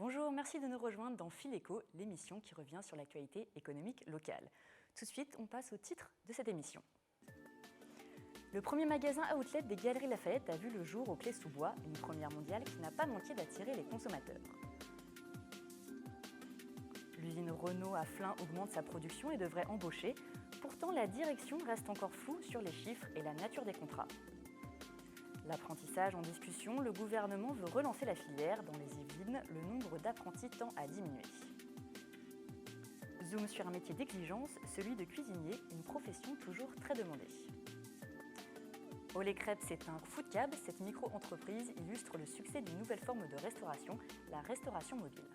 Bonjour, merci de nous rejoindre dans Fil Éco, l'émission qui revient sur l'actualité économique locale. Tout de suite, on passe au titre de cette émission. Le premier magasin outlet des Galeries Lafayette a vu le jour au Clé-sous-Bois, une première mondiale qui n'a pas manqué d'attirer les consommateurs. L'usine Renault à Flins augmente sa production et devrait embaucher. Pourtant, la direction reste encore floue sur les chiffres et la nature des contrats. L'apprentissage en discussion, le gouvernement veut relancer la filière. Dans les Yvelines, le nombre d'apprentis tend à diminuer. Zoom sur un métier d'exigence, celui de cuisinier, une profession toujours très demandée. Olé Crêpes, c'est un food cab. Cette micro-entreprise illustre le succès d'une nouvelle forme de restauration, la restauration mobile.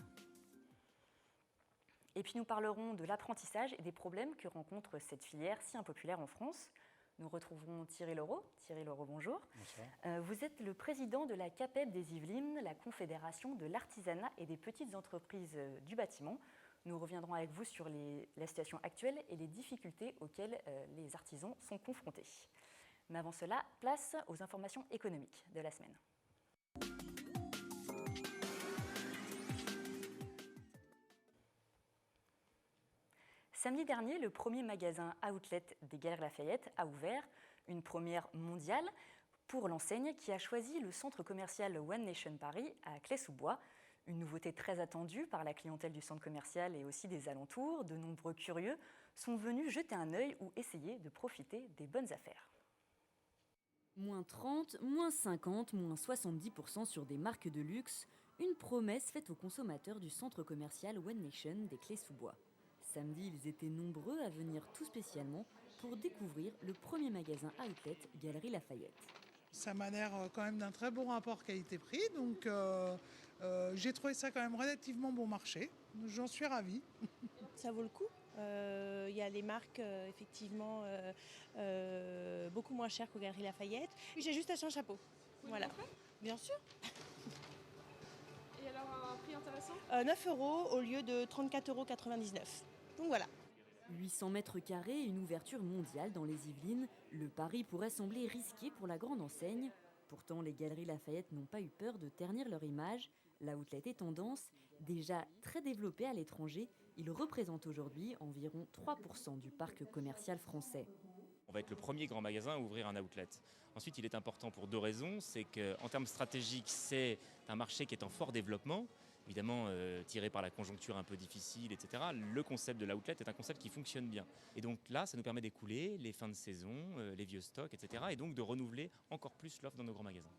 Et puis nous parlerons de l'apprentissage et des problèmes que rencontre cette filière si impopulaire en France. Nous retrouverons Thierry Leroux. Thierry Leroux, bonjour. Bonsoir. Vous êtes le président de la CAPEB des Yvelines, la Confédération de l'artisanat et des petites entreprises du bâtiment. Nous reviendrons avec vous sur la situation actuelle et les difficultés auxquelles les artisans sont confrontés. Mais avant cela, place aux informations économiques de la semaine. Samedi dernier, le premier magasin outlet des Galeries Lafayette a ouvert, une première mondiale pour l'enseigne qui a choisi le centre commercial One Nation Paris à Clé-sous-Bois. Une nouveauté très attendue par la clientèle du centre commercial et aussi des alentours. De nombreux curieux sont venus jeter un œil ou essayer de profiter des bonnes affaires. Moins 30, moins 50, moins 70% sur des marques de luxe, une promesse faite aux consommateurs du centre commercial One Nation des Clés-sous-Bois. Samedi, ils étaient nombreux à venir tout spécialement pour découvrir le premier magasin outlet Galeries Lafayette. Ça m'a l'air quand même d'un très bon rapport qualité-prix, donc j'ai trouvé ça quand même relativement bon marché. J'en suis ravie. Ça vaut le coup. Il y a les marques effectivement beaucoup moins chères qu'aux Galeries Lafayette. J'ai juste acheté un chapeau. Voilà. Bien sûr. Et alors un prix intéressant 9 € au lieu de 34,99 €. Donc voilà. 800 mètres carrés, une ouverture mondiale dans les Yvelines. Le pari pourrait sembler risqué pour la grande enseigne. Pourtant, les Galeries Lafayette n'ont pas eu peur de ternir leur image. L'outlet est tendance. Déjà très développé à l'étranger, il représente aujourd'hui environ 3% du parc commercial français. On va être le premier grand magasin à ouvrir un outlet. Ensuite, il est important pour deux raisons. C'est qu'en termes stratégiques, c'est un marché qui est en fort développement, évidemment tiré par la conjoncture un peu difficile, etc. Le concept de l'outlet est un concept qui fonctionne bien. Et donc là, ça nous permet d'écouler les fins de saison, les vieux stocks, etc. Et donc de renouveler encore plus l'offre dans nos grands magasins.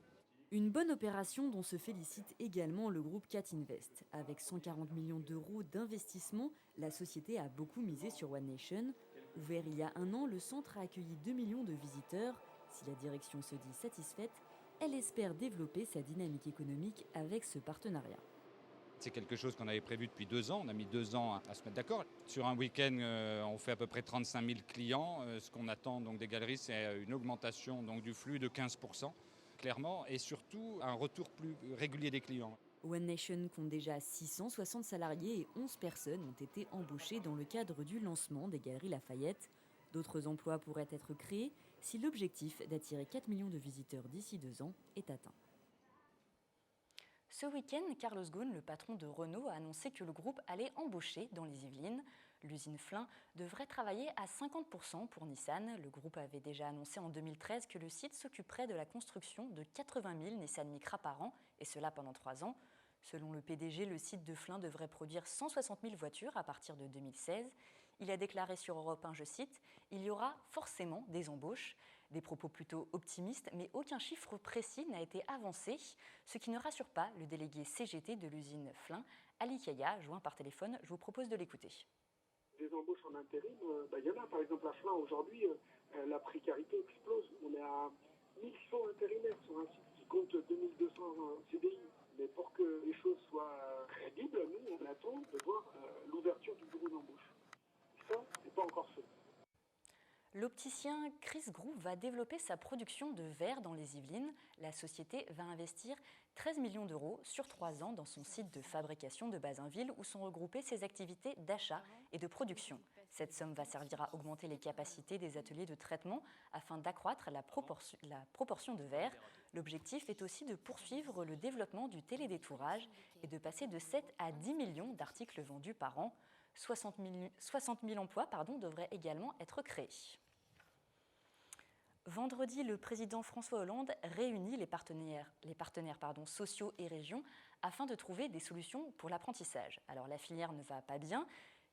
Une bonne opération dont se félicite également le groupe Cat Invest. Avec 140 millions d'euros d'investissement, la société a beaucoup misé sur One Nation. Ouvert il y a un an, le centre a accueilli 2 millions de visiteurs. Si la direction se dit satisfaite, elle espère développer sa dynamique économique avec ce partenariat. C'est quelque chose qu'on avait prévu depuis 2 ans. On a mis 2 ans à se mettre d'accord. Sur un week-end, on fait à peu près 35 000 clients. Ce qu'on attend donc, des galeries, c'est une augmentation donc, du flux de 15%. Clairement, et surtout un retour plus régulier des clients. One Nation compte déjà 660 salariés et 11 personnes ont été embauchées dans le cadre du lancement des Galeries Lafayette. D'autres emplois pourraient être créés si l'objectif d'attirer 4 millions de visiteurs d'ici 2 ans est atteint. Ce week-end, Carlos Ghosn, le patron de Renault, a annoncé que le groupe allait embaucher dans les Yvelines. L'usine Flins devrait travailler à 50% pour Nissan. Le groupe avait déjà annoncé en 2013 que le site s'occuperait de la construction de 80 000 Nissan Micra par an, et cela pendant 3 ans. Selon le PDG, le site de Flins devrait produire 160 000 voitures à partir de 2016. Il a déclaré sur Europe 1, je cite, « Il y aura forcément des embauches ». Des propos plutôt optimistes, mais aucun chiffre précis n'a été avancé, ce qui ne rassure pas le délégué CGT de l'usine Flins, Ali Kaya, joint par téléphone. Je vous propose de l'écouter. Des embauches en intérim, il y en a. Par exemple, à Flins, aujourd'hui, la précarité explose. On est à 1100 intérimaires sur un site qui compte 2200 CDI. Mais pour que les choses soient crédibles, nous, on attend de voir l'ouverture du bureau d'embauche. Ça, c'est pas encore fait. L'opticien Chris Groux va développer sa production de verre dans les Yvelines. La société va investir 13 millions d'euros sur 3 ans dans son site de fabrication de Bazainville où sont regroupées ses activités d'achat et de production. Cette somme va servir à augmenter les capacités des ateliers de traitement afin d'accroître la proportion de verre. L'objectif est aussi de poursuivre le développement du télédétourage et de passer de 7 à 10 millions d'articles vendus par an. 60 000 emplois devraient également être créés. Vendredi, le président François Hollande réunit les partenaires sociaux et régions afin de trouver des solutions pour l'apprentissage. Alors la filière ne va pas bien.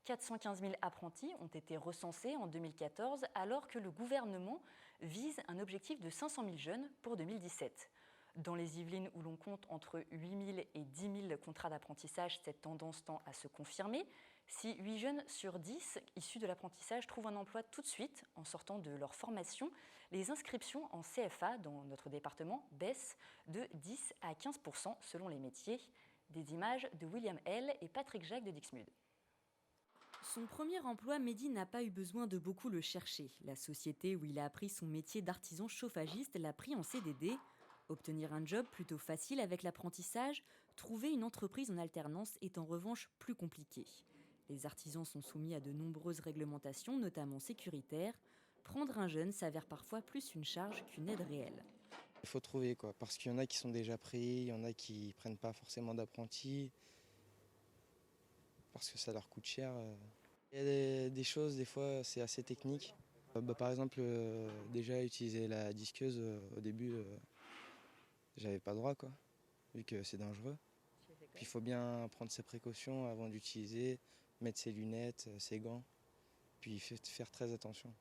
415 000 apprentis ont été recensés en 2014 alors que le gouvernement vise un objectif de 500 000 jeunes pour 2017. Dans les Yvelines où l'on compte entre 8 000 et 10 000 contrats d'apprentissage, cette tendance tend à se confirmer. Si 8 jeunes sur 10 issus de l'apprentissage trouvent un emploi tout de suite en sortant de leur formation, les inscriptions en CFA dans notre département baissent de 10 à 15% selon les métiers. Des images de William L. et Patrick Jacques de Dixmude. Son premier emploi, Mehdi n'a pas eu besoin de beaucoup le chercher. La société où il a appris son métier d'artisan chauffagiste l'a pris en CDD. Obtenir un job plutôt facile avec l'apprentissage, trouver une entreprise en alternance est en revanche plus compliqué. Les artisans sont soumis à de nombreuses réglementations, notamment sécuritaires. Prendre un jeune s'avère parfois plus une charge qu'une aide réelle. Il faut trouver parce qu'il y en a qui sont déjà pris, il y en a qui ne prennent pas forcément d'apprentis, parce que ça leur coûte cher. Il y a des choses, des fois, c'est assez technique. Par exemple, déjà utiliser la disqueuse, au début, j'avais pas le droit, vu que c'est dangereux. Puis il faut bien prendre ses précautions avant d'utiliser, mettre ses lunettes, ses gants, puis faire très attention.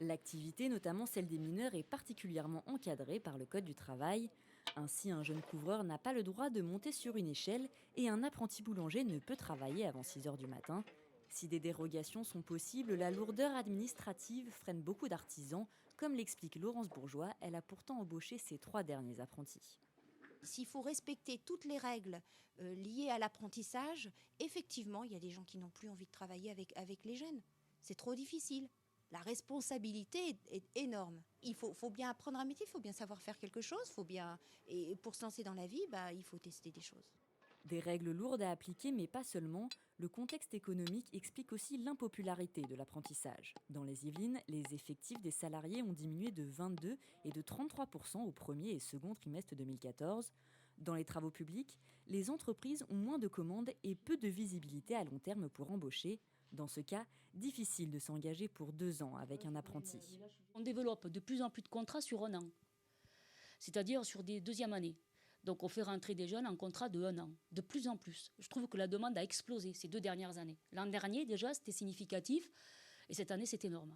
L'activité, notamment celle des mineurs, est particulièrement encadrée par le Code du travail. Ainsi, un jeune couvreur n'a pas le droit de monter sur une échelle et un apprenti boulanger ne peut travailler avant 6 h du matin. Si des dérogations sont possibles, la lourdeur administrative freine beaucoup d'artisans, comme l'explique Laurence Bourgeois. Elle a pourtant embauché ses 3 derniers apprentis. S'il faut respecter toutes les règles liées à l'apprentissage, effectivement, il y a des gens qui n'ont plus envie de travailler avec les jeunes. C'est trop difficile. La responsabilité est énorme. Il faut bien apprendre un métier, il faut bien savoir faire quelque chose, et pour se lancer dans la vie, il faut tester des choses. Des règles lourdes à appliquer, mais pas seulement. Le contexte économique explique aussi l'impopularité de l'apprentissage. Dans les Yvelines, les effectifs des salariés ont diminué de 22 et de 33% au premier et second trimestre 2014. Dans les travaux publics, les entreprises ont moins de commandes et peu de visibilité à long terme pour embaucher. Dans ce cas, difficile de s'engager pour 2 ans avec un apprenti. On développe de plus en plus de contrats sur 1 an, c'est-à-dire sur des deuxièmes années. Donc on fait rentrer des jeunes en contrat de 1 an, de plus en plus. Je trouve que la demande a explosé ces 2 dernières années. L'an dernier déjà c'était significatif et cette année c'est énorme.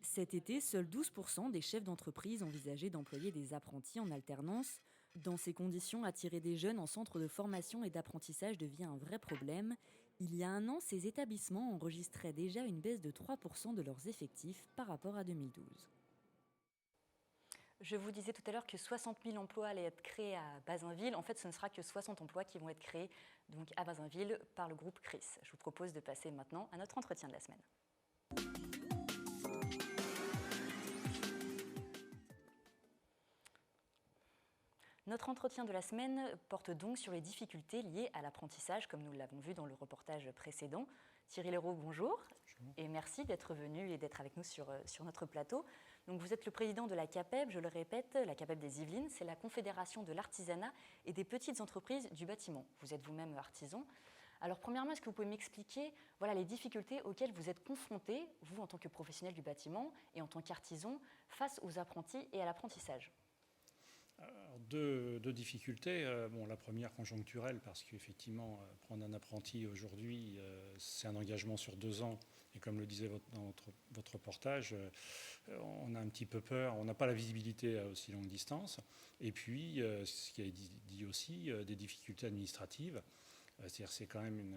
Cet été, seuls 12% des chefs d'entreprise envisageaient d'employer des apprentis en alternance. Dans ces conditions, attirer des jeunes en centre de formation et d'apprentissage devient un vrai problème. Il y a 1 an, ces établissements enregistraient déjà une baisse de 3% de leurs effectifs par rapport à 2012. Je vous disais tout à l'heure que 60 000 emplois allaient être créés à Bazainville. En fait, ce ne sera que 60 emplois qui vont être créés donc, à Bazainville par le groupe CRIS. Je vous propose de passer maintenant à notre entretien de la semaine. Notre entretien de la semaine porte donc sur les difficultés liées à l'apprentissage, comme nous l'avons vu dans le reportage précédent. Thierry Leroux, bonjour. Et merci d'être venu et d'être avec nous sur notre plateau. Donc vous êtes le président de la CAPEB, je le répète, la CAPEB des Yvelines, c'est la Confédération de l'artisanat et des petites entreprises du bâtiment. Vous êtes vous-même artisan. Alors premièrement, est-ce que vous pouvez m'expliquer les difficultés auxquelles vous êtes confrontés, vous en tant que professionnel du bâtiment et en tant qu'artisan, face aux apprentis et à l'apprentissage ? Alors, deux difficultés. La première conjoncturelle, parce qu'effectivement, prendre un apprenti aujourd'hui, c'est un engagement sur 2 ans. Et comme le disait dans votre reportage, on a un petit peu peur, on n'a pas la visibilité à aussi longue distance. Et puis, ce qui a été dit aussi, des difficultés administratives. C'est-à-dire c'est quand même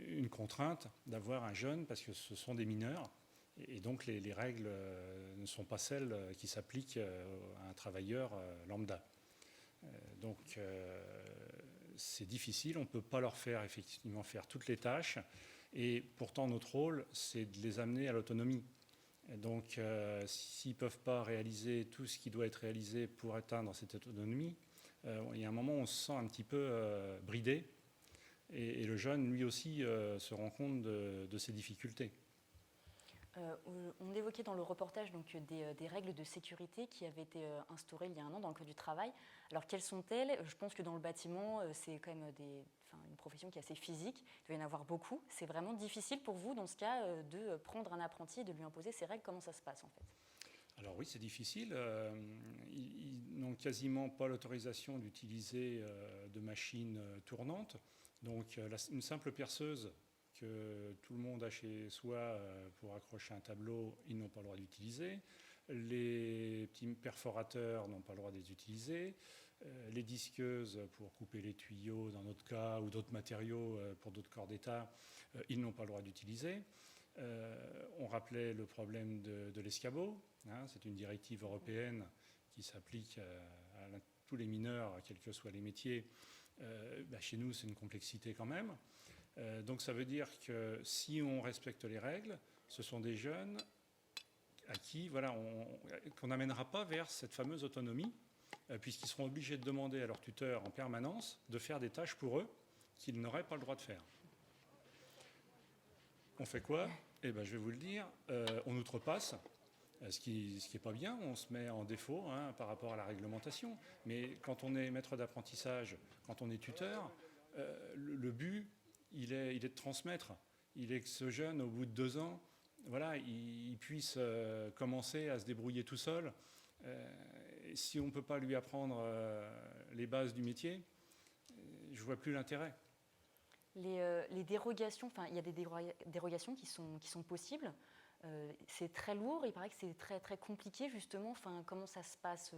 une contrainte d'avoir un jeune, parce que ce sont des mineurs. Et donc les règles ne sont pas celles qui s'appliquent à un travailleur lambda. Donc c'est difficile, on ne peut pas leur faire effectivement faire toutes les tâches. Et pourtant notre rôle, c'est de les amener à l'autonomie. Donc s'ils ne peuvent pas réaliser tout ce qui doit être réalisé pour atteindre cette autonomie, il y a un moment où on se sent un petit peu bridé. Et le jeune, lui aussi, se rend compte de ses difficultés. On évoquait dans le reportage donc, des règles de sécurité qui avaient été instaurées il y a un an dans le Code du travail. Alors, quelles sont-elles ? Je pense que dans le bâtiment, c'est quand même une profession qui est assez physique. Il doit y en avoir beaucoup. C'est vraiment difficile pour vous, dans ce cas, de prendre un apprenti et de lui imposer ces règles. Comment ça se passe, en fait ? Alors oui, c'est difficile. Ils n'ont quasiment pas l'autorisation d'utiliser de machines tournantes. Donc, une simple perceuse que tout le monde a chez soi pour accrocher un tableau, ils n'ont pas le droit d'utiliser. Les petits perforateurs n'ont pas le droit de les utiliser. Les disqueuses pour couper les tuyaux dans notre cas ou d'autres matériaux pour d'autres corps d'État, ils n'ont pas le droit d'utiliser. On rappelait le problème de l'escabeau. C'est une directive européenne qui s'applique à tous les mineurs, quels que soient les métiers. Chez nous, c'est une complexité quand même. Donc ça veut dire que si on respecte les règles, ce sont des jeunes à qui qu'on n'amènera pas vers cette fameuse autonomie, puisqu'ils seront obligés de demander à leur tuteur en permanence de faire des tâches pour eux qu'ils n'auraient pas le droit de faire. On fait quoi ? Je vais vous le dire, on outrepasse. Ce qui n'est pas bien, on se met en défaut par rapport à la réglementation. Mais quand on est maître d'apprentissage, quand on est tuteur, le but, il est de transmettre. Il est que ce jeune, au bout de 2 ans, il puisse commencer à se débrouiller tout seul. Et si on ne peut pas lui apprendre les bases du métier, je ne vois plus l'intérêt. Les dérogations, il y a des dérogations qui sont possibles. C'est très lourd, il paraît que c'est très, très compliqué justement. Comment ça se passe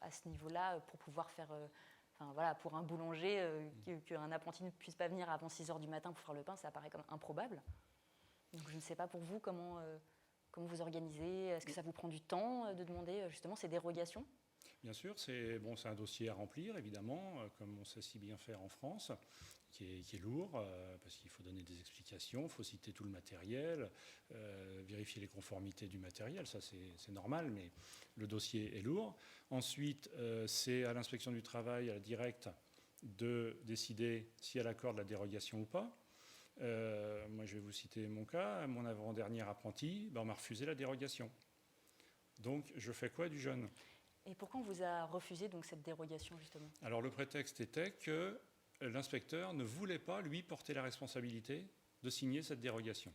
à ce niveau-là pour pouvoir faire, pour un boulanger, qu'un apprenti ne puisse pas venir avant 6h du matin pour faire le pain, ça paraît comme improbable. Donc je ne sais pas pour vous comment vous organisez. Est-ce que ça vous prend du temps de demander justement ces dérogations ? Bien sûr, c'est un dossier à remplir, évidemment, comme on sait si bien faire en France, qui est lourd, parce qu'il faut donner des explications, il faut citer tout le matériel, vérifier les conformités du matériel, ça c'est normal, mais le dossier est lourd. Ensuite, c'est à l'inspection du travail, à la directe, de décider si elle accorde la dérogation ou pas. Moi, je vais vous citer mon cas. Mon avant-dernier apprenti, on m'a refusé la dérogation. Donc, je fais quoi du jeune ? Et pourquoi on vous a refusé donc, cette dérogation, justement ? Alors, le prétexte était que l'inspecteur ne voulait pas, lui, porter la responsabilité de signer cette dérogation.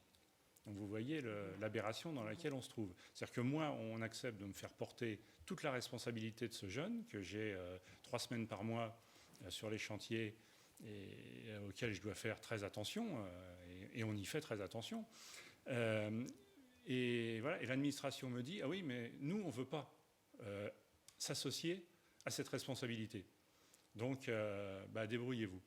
Donc, vous voyez l'aberration dans laquelle on se trouve. C'est-à-dire que moi, on accepte de me faire porter toute la responsabilité de ce jeune, que j'ai 3 semaines par mois sur les chantiers et auxquels je dois faire très attention, et on y fait très attention. Et l'administration me dit « Ah oui, mais nous, on ne veut pas s'associer à cette responsabilité. Donc, débrouillez-vous. »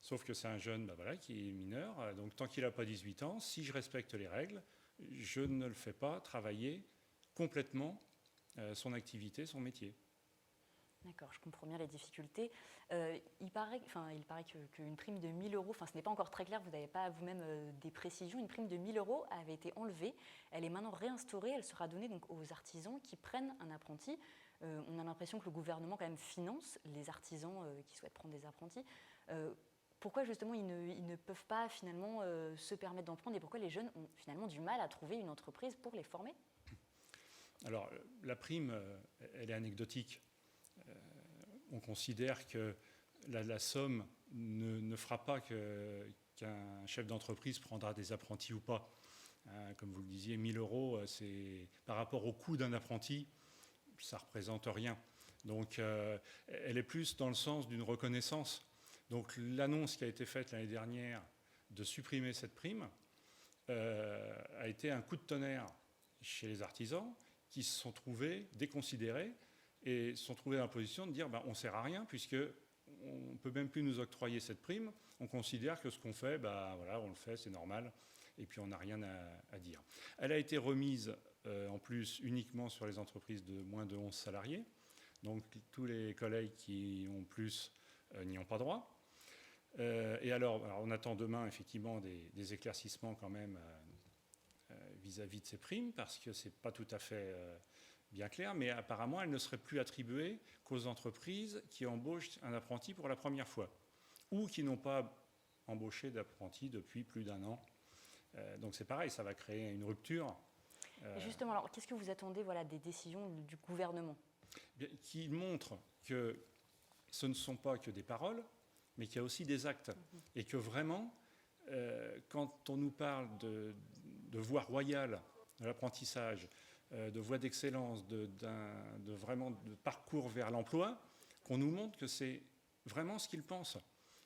Sauf que c'est un jeune qui est mineur, donc tant qu'il n'a pas 18 ans, si je respecte les règles, je ne le fais pas travailler complètement son activité, son métier. D'accord, je comprends bien les difficultés. Il paraît qu'une prime de 1 000 €, ce n'est pas encore très clair, vous n'avez pas vous-même des précisions, une prime de 1 000 € avait été enlevée, elle est maintenant réinstaurée, elle sera donnée donc aux artisans qui prennent un apprenti. On a l'impression que le gouvernement quand même finance les artisans qui souhaitent prendre des apprentis. Pourquoi justement ils ne peuvent pas finalement se permettre d'en prendre et pourquoi les jeunes ont finalement du mal à trouver une entreprise pour les former ? Alors la prime, elle est anecdotique. On considère que la somme ne fera pas qu'un chef d'entreprise prendra des apprentis ou pas. Comme vous le disiez, 1 000 €, c'est, par rapport au coût d'un apprenti, ça ne représente rien. Donc elle est plus dans le sens d'une reconnaissance. Donc l'annonce qui a été faite l'année dernière de supprimer cette prime a été un coup de tonnerre chez les artisans qui se sont trouvés déconsidérés et se sont trouvés dans la position de dire on ne sert à rien puisque on ne peut même plus nous octroyer cette prime. On considère que ce qu'on fait, on le fait, c'est normal, et puis on n'a rien à dire. Elle a été remise en plus uniquement sur les entreprises de moins de 11 salariés. Donc tous les collègues qui ont plus n'y ont pas droit. Et alors, on attend demain effectivement des éclaircissements quand même vis-à-vis de ces primes, parce que ce n'est pas tout à fait bien claire, mais apparemment, elle ne serait plus attribuée qu'aux entreprises qui embauchent un apprenti pour la première fois ou qui n'ont pas embauché d'apprenti depuis plus d'1 an. Donc c'est pareil, ça va créer une rupture. Et justement, alors, qu'est-ce que vous attendez des décisions du gouvernement ? Qui montrent que ce ne sont pas que des paroles, mais qu'il y a aussi des actes. Et que vraiment, quand on nous parle de voie royale de l'apprentissage, de voie d'excellence, de parcours vers l'emploi, qu'on nous montre que c'est vraiment ce qu'ils pensent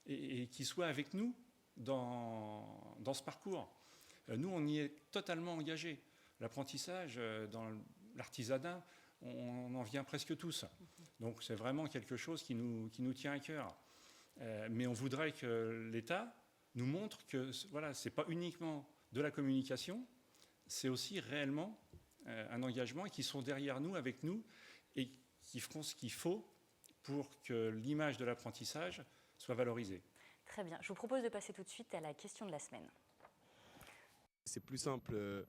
et qu'ils soient avec nous dans ce parcours. Nous, on y est totalement engagés. L'apprentissage, dans l'artisanat, on en vient presque tous. Donc c'est vraiment quelque chose qui nous tient à cœur. Mais on voudrait que l'État nous montre que voilà, ce n'est pas uniquement de la communication, c'est aussi réellement un engagement et qui sont derrière nous, avec nous, et qui feront ce qu'il faut pour que l'image de l'apprentissage soit valorisée. Très bien. Je vous propose de passer tout de suite à la question de la semaine. C'est plus simple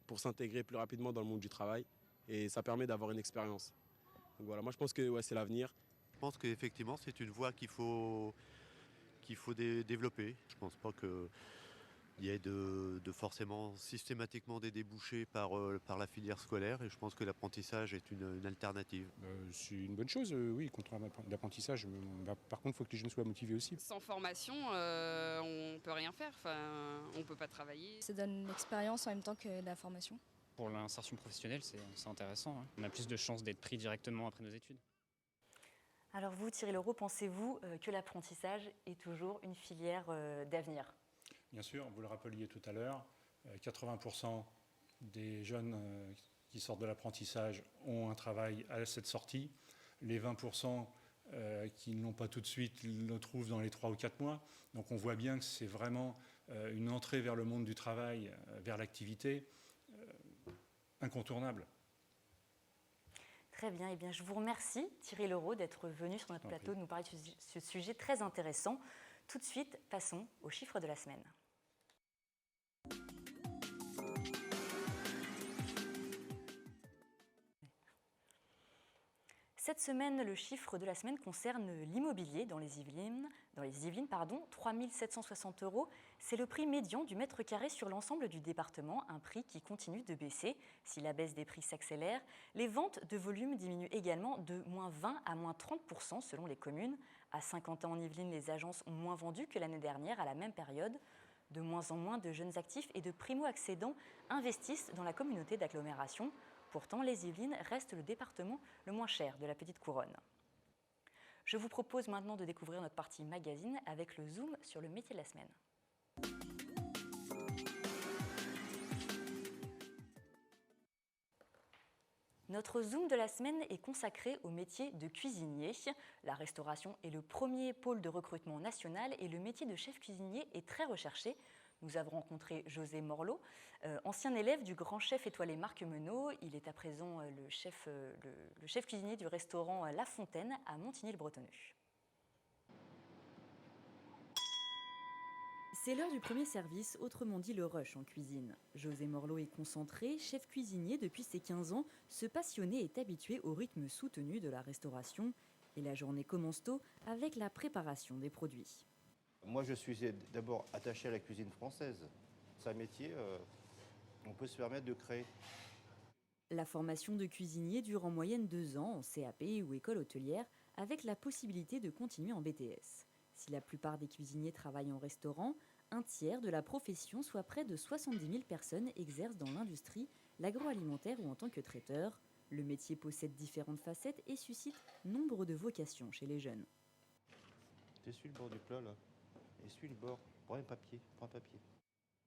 pour s'intégrer plus rapidement dans le monde du travail et ça permet d'avoir une expérience. Donc voilà, moi je pense que c'est l'avenir. Je pense qu'effectivement c'est une voie qu'il faut développer. Je ne pense pas qu'il y ait forcément systématiquement des débouchés par la filière scolaire et je pense que l'apprentissage est une alternative. C'est une bonne chose, oui, contre l'apprentissage. Par contre, il faut que les jeunes soient motivés aussi. Sans formation, on ne peut rien faire, on ne peut pas travailler. Ça donne l'expérience en même temps que la formation. Pour l'insertion professionnelle, c'est intéressant. Hein. On a plus de chances d'être pris directement après nos études. Alors vous, Thierry Leroux, pensez-vous que l'apprentissage est toujours une filière d'avenir ? Bien sûr, vous le rappeliez tout à l'heure, 80% des jeunes qui sortent de l'apprentissage ont un travail à cette sortie. Les 20% qui ne l'ont pas tout de suite le trouvent dans les 3 ou 4 mois. Donc on voit bien que c'est vraiment une entrée vers le monde du travail, vers l'activité, incontournable. Très bien, eh bien, je vous remercie Thierry Leroux d'être venu sur notre plateau, de nous parler de ce sujet très intéressant. Tout de suite, passons aux chiffres de la semaine. Cette semaine, le chiffre de la semaine concerne l'immobilier dans les Yvelines. 3 760 €. C'est le prix médian du mètre carré sur l'ensemble du département, un prix qui continue de baisser. Si la baisse des prix s'accélère, les ventes de volume diminuent également de moins 20 à moins 30% selon les communes. À Saint-Quentin en Yvelines, les agences ont moins vendu que l'année dernière à la même période. De moins en moins de jeunes actifs et de primo-accédants investissent dans la communauté d'agglomération. Pourtant, les Yvelines restent le département le moins cher de la Petite Couronne. Je vous propose maintenant de découvrir notre partie magazine avec le zoom sur le métier de la semaine. Notre zoom de la semaine est consacré au métier de cuisinier. La restauration est le premier pôle de recrutement national et le métier de chef cuisinier est très recherché. Nous avons rencontré José Morlot, ancien élève du grand chef étoilé Marc Menot. Il est à présent le chef cuisinier du restaurant La Fontaine à Montigny-le-Bretonneux. C'est l'heure du premier service, autrement dit le rush en cuisine. José Morlot est concentré, chef cuisinier depuis ses 15 ans. Ce passionné est habitué au rythme soutenu de la restauration. Et la journée commence tôt avec la préparation des produits. Moi, je suis d'abord attaché à la cuisine française. C'est un métier, on peut se permettre de créer. La formation de cuisinier dure en moyenne 2 ans en CAP ou école hôtelière, avec la possibilité de continuer en BTS. Si la plupart des cuisiniers travaillent en restaurant, un tiers de la profession, soit près de 70 000 personnes, exercent dans l'industrie, l'agroalimentaire ou en tant que traiteur. Le métier possède différentes facettes et suscite nombre de vocations chez les jeunes. T'essuies le bord du plat là. Essuie le bord. Prends un papier.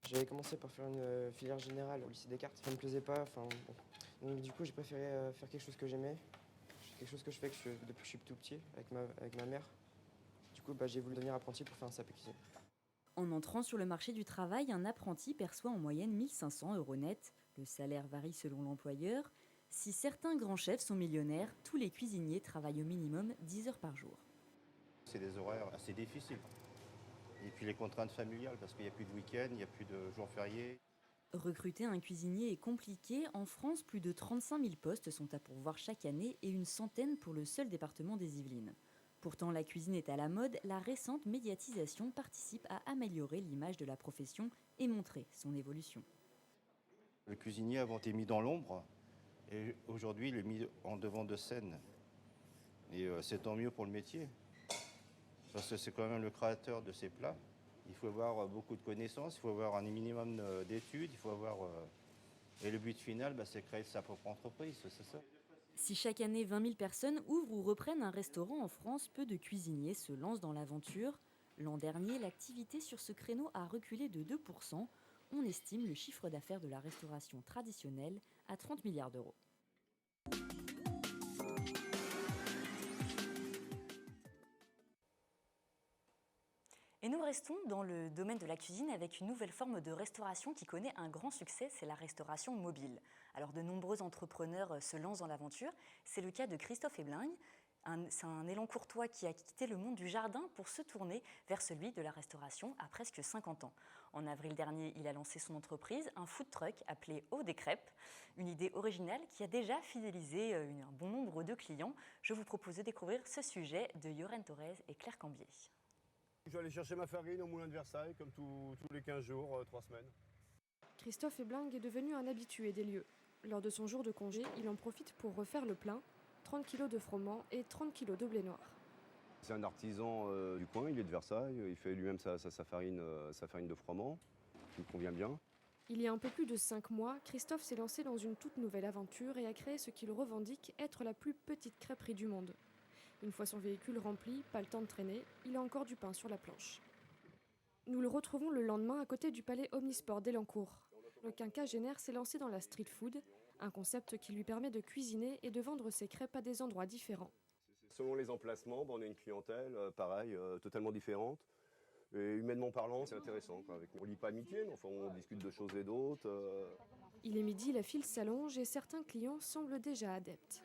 J'avais commencé par faire une filière générale au lycée Descartes. Ça me plaisait pas. Donc du coup, j'ai préféré faire quelque chose que j'aimais. C'est quelque chose que je fais depuis que je suis tout petit avec ma mère. Du coup, j'ai voulu devenir apprenti pour faire un CAP cuisine. En entrant sur le marché du travail, un apprenti perçoit en moyenne 1 500 € net. Le salaire varie selon l'employeur. Si certains grands chefs sont millionnaires, tous les cuisiniers travaillent au minimum 10 heures par jour. C'est des horaires assez difficiles. Et puis les contraintes familiales, parce qu'il n'y a plus de week-end, il n'y a plus de jours fériés. Recruter un cuisinier est compliqué. En France, plus de 35 000 postes sont à pourvoir chaque année et une centaine pour le seul département des Yvelines. Pourtant, la cuisine est à la mode. La récente médiatisation participe à améliorer l'image de la profession et montrer son évolution. Le cuisinier avant était mis dans l'ombre et aujourd'hui il est mis en devant de scène. Et c'est tant mieux pour le métier. Parce que c'est quand même le créateur de ces plats. Il faut avoir beaucoup de connaissances, il faut avoir un minimum d'études, il faut avoir... Et le but final, c'est créer sa propre entreprise, c'est ça. Si chaque année 20 000 personnes ouvrent ou reprennent un restaurant en France, peu de cuisiniers se lancent dans l'aventure. L'an dernier, l'activité sur ce créneau a reculé de 2%. On estime le chiffre d'affaires de la restauration traditionnelle à 30 milliards d'euros. Et nous restons dans le domaine de la cuisine avec une nouvelle forme de restauration qui connaît un grand succès, c'est la restauration mobile. Alors de nombreux entrepreneurs se lancent dans l'aventure, c'est le cas de Christophe Eblingue. C'est un élan courtois qui a quitté le monde du jardin pour se tourner vers celui de la restauration à presque 50 ans. En avril dernier, il a lancé son entreprise, un food truck appelé Eau des Crêpes, une idée originale qui a déjà fidélisé un bon nombre de clients. Je vous propose de découvrir ce sujet de Yoren Torres et Claire Cambier. Je vais aller chercher ma farine au moulin de Versailles, comme tous les 15 jours, 3 semaines. Christophe Eblingue est devenu un habitué des lieux. Lors de son jour de congé, il en profite pour refaire le plein, 30 kg de froment et 30 kg de blé noir. C'est un artisan du coin, il est de Versailles, il fait lui-même sa farine de froment, qui me convient bien. Il y a un peu plus de 5 mois, Christophe s'est lancé dans une toute nouvelle aventure et a créé ce qu'il revendique être la plus petite crêperie du monde. Une fois son véhicule rempli, pas le temps de traîner, il a encore du pain sur la planche. Nous le retrouvons le lendemain à côté du palais Omnisport d'Elancourt. Le quinquagénaire s'est lancé dans la street food, un concept qui lui permet de cuisiner et de vendre ses crêpes à des endroits différents. Selon les emplacements, on a une clientèle, pareil, totalement différente. Et humainement parlant, c'est intéressant. On ne lit pas amitié, mais enfin, on discute de choses et d'autres. Il est midi, la file s'allonge et certains clients semblent déjà adeptes.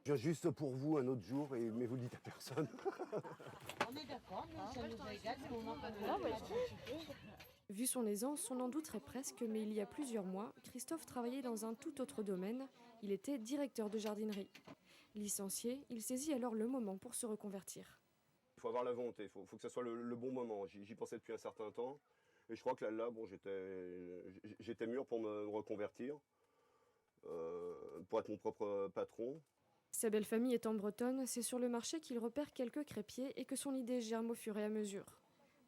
Je viens juste pour vous un autre jour, mais vous le dites à personne. On est d'accord, mais ça nous régale, mais on n'en pas de... Vu son aisance, on en douterait presque, mais il y a plusieurs mois, Christophe travaillait dans un tout autre domaine. Il était directeur de jardinerie. Licencié, il saisit alors le moment pour se reconvertir. Il faut avoir la volonté, il faut que ce soit le bon moment. J'y pensais depuis un certain temps. Et je crois que là j'étais mûr pour me reconvertir, pour être mon propre patron. Sa belle famille étant bretonne, c'est sur le marché qu'il repère quelques crêpiers et que son idée germe au fur et à mesure.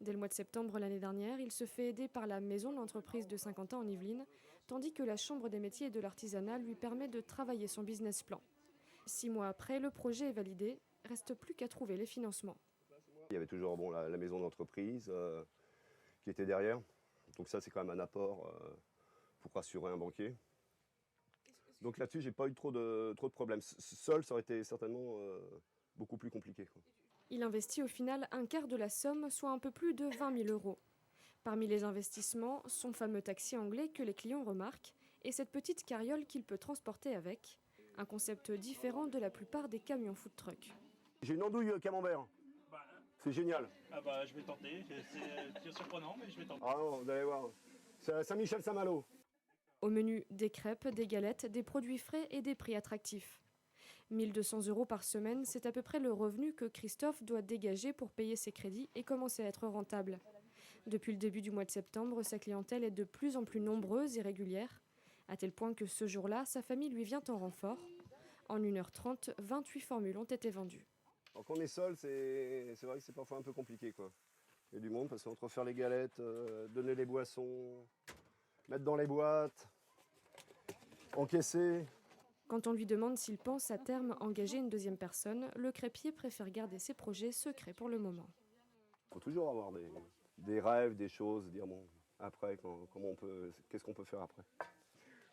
Dès le mois de septembre l'année dernière, il se fait aider par la maison de l'entreprise de Saint-Quentin en Yvelines, tandis que la Chambre des métiers et de l'artisanat lui permet de travailler son business plan. 6 mois après, le projet est validé, reste plus qu'à trouver les financements. Il y avait toujours la maison d'entreprise qui était derrière, donc ça c'est quand même un apport pour rassurer un banquier. Donc là-dessus, j'ai pas eu trop de problèmes. Seul, ça aurait été certainement beaucoup plus compliqué, quoi. Il investit au final un quart de la somme, soit un peu plus de 20 000 €. Parmi les investissements, son fameux taxi anglais que les clients remarquent et cette petite carriole qu'il peut transporter avec, un concept différent de la plupart des camions food truck. J'ai une andouille camembert. C'est génial. Ah bah je vais tenter, c'est surprenant mais je vais tenter. Ah non, vous allez voir. C'est à Saint-Michel-Saint-Malo. Au menu, des crêpes, des galettes, des produits frais et des prix attractifs. 1 200 € par semaine, c'est à peu près le revenu que Christophe doit dégager pour payer ses crédits et commencer à être rentable. Depuis le début du mois de septembre, sa clientèle est de plus en plus nombreuse et régulière, à tel point que ce jour-là, sa famille lui vient en renfort. En 1h30, 28 formules ont été vendues. Alors, quand on est seul, c'est vrai que c'est parfois un peu compliqué, quoi. Il y a du monde parce qu'entre faire les galettes, donner les boissons, mettre dans les boîtes, encaisser. Quand on lui demande s'il pense à terme engager une deuxième personne, le crêpier préfère garder ses projets secrets pour le moment. Il faut toujours avoir des rêves, des choses, dire bon, après, qu'est-ce qu'on peut faire après.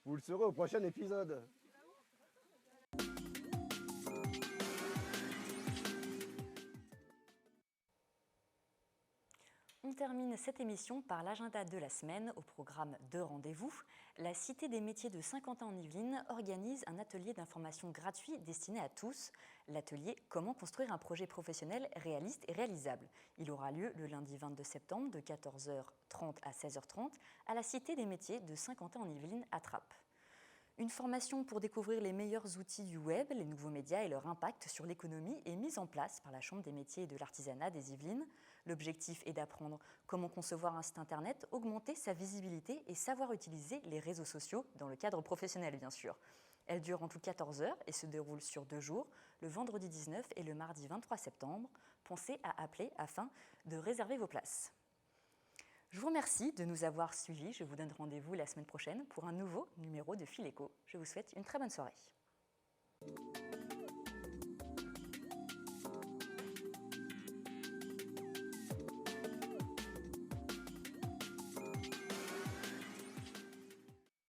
Vous le saurez au prochain épisode. On termine cette émission par l'agenda de la semaine au programme de rendez-vous. La Cité des métiers de Saint-Quentin-en-Yvelines organise un atelier d'information gratuit destiné à tous. L'atelier « Comment construire un projet professionnel réaliste et réalisable ». Il aura lieu le lundi 22 septembre de 14h30 à 16h30 à la Cité des métiers de Saint-Quentin-en-Yvelines à Trappes. Une formation pour découvrir les meilleurs outils du web, les nouveaux médias et leur impact sur l'économie est mise en place par la Chambre des métiers et de l'artisanat des Yvelines. L'objectif est d'apprendre comment concevoir un site internet, augmenter sa visibilité et savoir utiliser les réseaux sociaux dans le cadre professionnel, bien sûr. Elle dure en tout 14 heures et se déroule sur 2 jours, le vendredi 19 et le mardi 23 septembre. Pensez à appeler afin de réserver vos places. Je vous remercie de nous avoir suivis. Je vous donne rendez-vous la semaine prochaine pour un nouveau numéro de Fil Éco. Je vous souhaite une très bonne soirée.